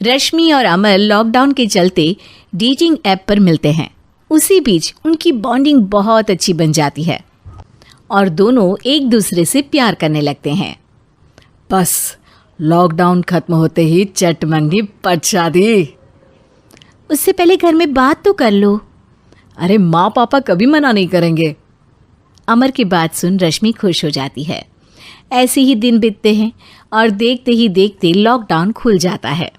रश्मि और अमर लॉकडाउन के चलते डेटिंग ऐप पर मिलते हैं। उसी बीच उनकी बॉन्डिंग बहुत अच्छी बन जाती है और दोनों एक दूसरे से प्यार करने लगते हैं। बस लॉकडाउन खत्म होते ही चट मंगी पट शादी। उससे पहले घर में बात तो कर लो। अरे माँ पापा कभी मना नहीं करेंगे। अमर की बात सुन रश्मि खुश हो जाती है। ऐसे ही दिन बीतते हैं और देखते ही देखते लॉकडाउन खुल जाता है,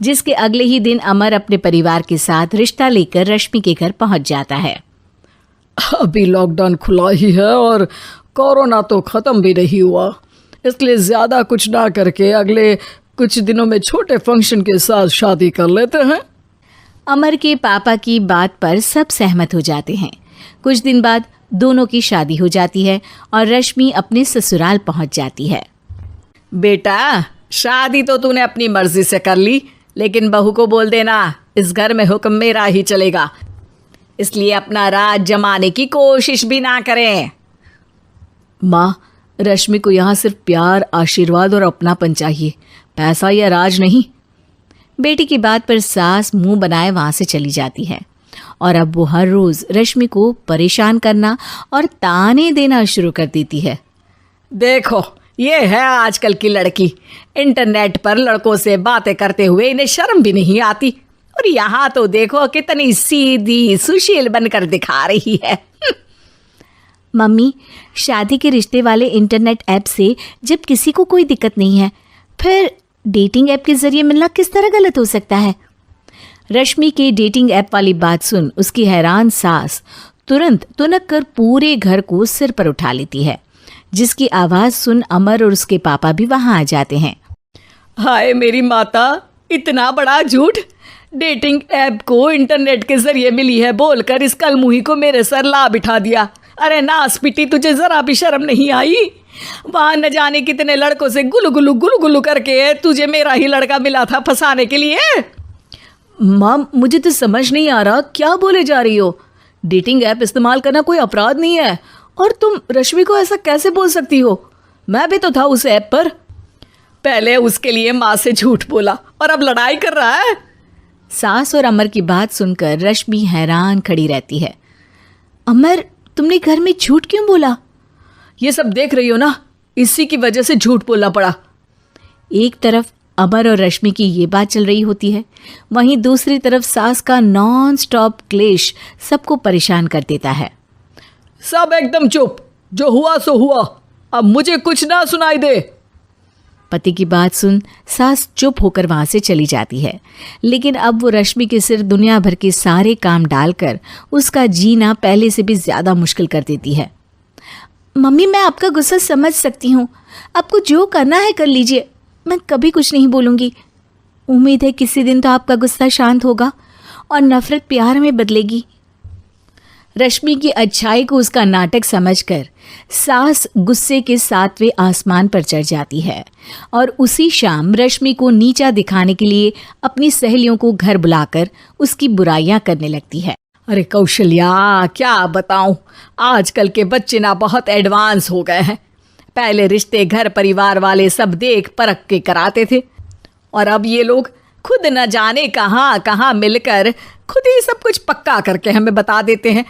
जिसके अगले ही दिन अमर अपने परिवार के साथ रिश्ता लेकर रश्मि के घर पहुंच जाता है। अभी लॉकडाउन खुला ही है और कोरोना तो ख़त्म भी नहीं हुआ, इसलिए ज़्यादा कुछ ना करके अगले कुछ दिनों में छोटे फंक्शन के साथ शादी कर लेते हैं। अमर के पापा की बात पर सब सहमत हो जाते हैं। कुछ दिन बाद दोनों की शादी हो जाती है और रश्मि अपने ससुराल पहुंच जाती है। बेटा, शादी तो तूने अपनी मर्जी से कर ली, लेकिन बहू को बोल देना इस घर में हुक्म मेरा ही चलेगा, इसलिए अपना राज जमाने की कोशिश भी ना करें। माँ, रश्मि को यहाँ सिर्फ प्यार, आशीर्वाद और अपनापन चाहिए, पैसा या राज नहीं। बेटी की बात पर सास मुंह बनाए वहां से चली जाती है और अब वो हर रोज रश्मि को परेशान करना और ताने देना शुरू कर देती है। देखो, ये है आजकल की लड़की, इंटरनेट पर लड़कों से बातें करते हुए इन्हें शर्म भी नहीं आती, और यहाँ तो देखो कितनी सीधी सुशील बनकर दिखा रही है। मम्मी, शादी के रिश्ते वाले इंटरनेट ऐप से जब किसी को कोई दिक्कत नहीं है, फिर डेटिंग ऐप के जरिए मिलना किस तरह गलत हो सकता है? रश्मि के डेटिंग ऐप वाली बात सुन उसकी हैरान सास तुरंत तुनक कर पूरे घर को सिर पर उठा लेती है, जिसकी आवाज़ सुन अमर और उसके पापा भी वहाँ आ जाते हैं। हाय मेरी माता, इतना बड़ा झूठ! डेटिंग ऐप को इंटरनेट के जरिए मिली है बोलकर इस कलमुही को मेरे सर ला बिठा दिया। अरे नास पिटी, तुझे जरा भी शर्म नहीं आई? वहाँ न जाने कितने लड़कों से गुलू गुलू करके तुझे मेरा ही लड़का मिला था फंसाने के लिए। माँ, मुझे तो समझ नहीं आ रहा क्या बोले जा रही हो। डेटिंग ऐप इस्तेमाल करना कोई अपराध नहीं है, और तुम रश्मि को ऐसा कैसे बोल सकती हो? मैं भी तो था उस ऐप पर। पहले उसके लिए माँ से झूठ बोला और अब लड़ाई कर रहा है। सास और अमर की बात सुनकर रश्मि हैरान खड़ी रहती है। अमर, तुमने घर में झूठ क्यों बोला? ये सब देख रही हो ना, इसी की वजह से झूठ बोलना पड़ा। एक तरफ अमर और रश्मि की ये बात चल रही होती है, वहीं दूसरी तरफ सास का नॉन स्टॉप क्लेश सबको परेशान कर देता है। सब एकदम चुप, जो हुआ सो हुआ, अब मुझे कुछ ना सुनाई दे। पति की बात सुन सास चुप होकर वहां से चली जाती है, लेकिन अब वो रश्मि के सिर दुनिया भर के सारे काम डालकर उसका जीना पहले से भी ज्यादा मुश्किल कर देती है। मम्मी, मैं आपका गुस्सा समझ सकती हूँ, आपको जो करना है कर लीजिए, मैं कभी कुछ नहीं बोलूँगी। उम्मीद है किसी दिन तो आपका गुस्सा शांत होगा और नफरत प्यार में बदलेगी। रश्मि की अच्छाई को उसका नाटक समझकर सास गुस्से के 7वें आसमान पर चढ़ जाती है और उसी शाम रश्मि को नीचा दिखाने के लिए अपनी सहेलियों को घर बुलाकर उसकी बुराइयां करने लगती है। अरे कौशल्या, क्या बताऊं, आजकल के बच्चे ना बहुत एडवांस हो गए हैं। पहले रिश्ते घर परिवार वाले सब देख परख के कराते थे, और अब ये लोग खुद न जाने कहाँ कहाँ मिलकर खुद ही सब कुछ पक्का करके हमें बता देते हैं।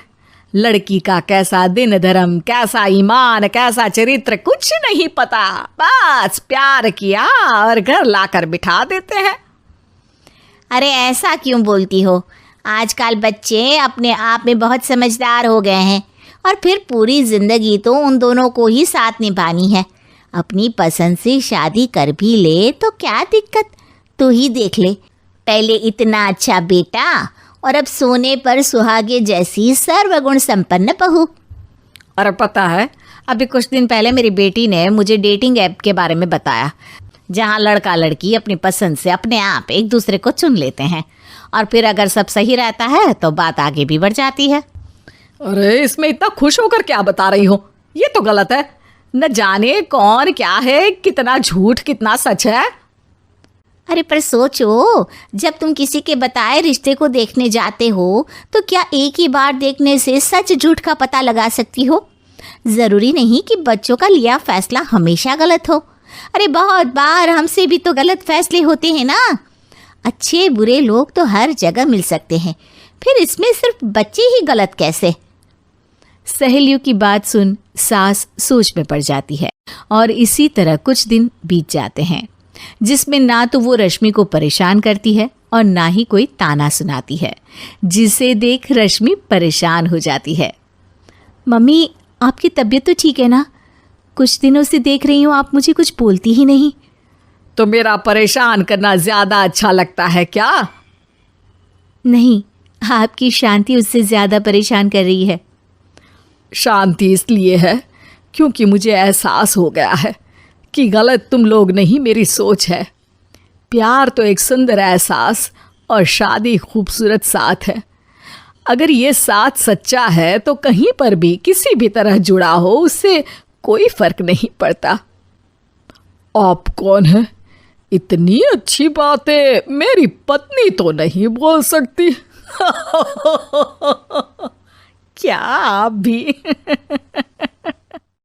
लड़की का कैसा दिन धर्म, कैसा ईमान, कैसा चरित्र कुछ नहीं पता, बस प्यार किया और घर लाकर बिठा देते हैं। अरे ऐसा क्यों बोलती हो? आजकल बच्चे अपने आप में बहुत समझदार हो गए हैं, और फिर पूरी ज़िंदगी तो उन दोनों को ही साथ निभानी है। अपनी पसंद से शादी कर भी ले तो क्या दिक्कत? तू ही देख ले, पहले इतना अच्छा बेटा और अब सोने पर सुहागे जैसी सर्वगुण संपन्न बहू। और पता है, अभी कुछ दिन पहले मेरी बेटी ने मुझे डेटिंग ऐप के बारे में बताया, जहाँ लड़का लड़की अपनी पसंद से अपने आप एक दूसरे को चुन लेते हैं, और फिर अगर सब सही रहता है तो बात आगे भी बढ़ जाती है। अरे इसमें इतना खुश होकर क्या बता रही हो? ये तो गलत है। न जाने कौन क्या है, कितना झूठ कितना सच है। अरे पर सोचो, जब तुम किसी के बताए रिश्ते को देखने जाते हो तो क्या एक ही बार देखने से सच झूठ का पता लगा सकती हो? ज़रूरी नहीं कि बच्चों का लिया फैसला हमेशा गलत हो। अरे बहुत बार हमसे भी तो गलत फैसले होते हैं ना। अच्छे बुरे लोग तो हर जगह मिल सकते हैं, फिर इसमें सिर्फ बच्चे ही गलत कैसे? सहेलियों की बात सुन सास सोच में पड़ जाती है और इसी तरह कुछ दिन बीत जाते हैं, जिसमें ना तो वो रश्मि को परेशान करती है और ना ही कोई ताना सुनाती है, जिसे देख रश्मि परेशान हो जाती है। मम्मी, आपकी तबीयत तो ठीक है ना? कुछ दिनों से देख रही हूँ आप मुझे कुछ बोलती ही नहीं। तो मेरा परेशान करना ज्यादा अच्छा लगता है क्या? नहीं, आपकी शांति उससे ज्यादा परेशान कर रही है। शांति इसलिए है क्योंकि मुझे एहसास हो गया है कि गलत तुम लोग नहीं, मेरी सोच है। प्यार तो एक सुंदर एहसास और शादी खूबसूरत साथ है। अगर ये साथ सच्चा है तो कहीं पर भी किसी भी तरह जुड़ा हो, उससे कोई फर्क नहीं पड़ता। आप कौन है? इतनी अच्छी बातें मेरी पत्नी तो नहीं बोल सकती। क्या आप भी?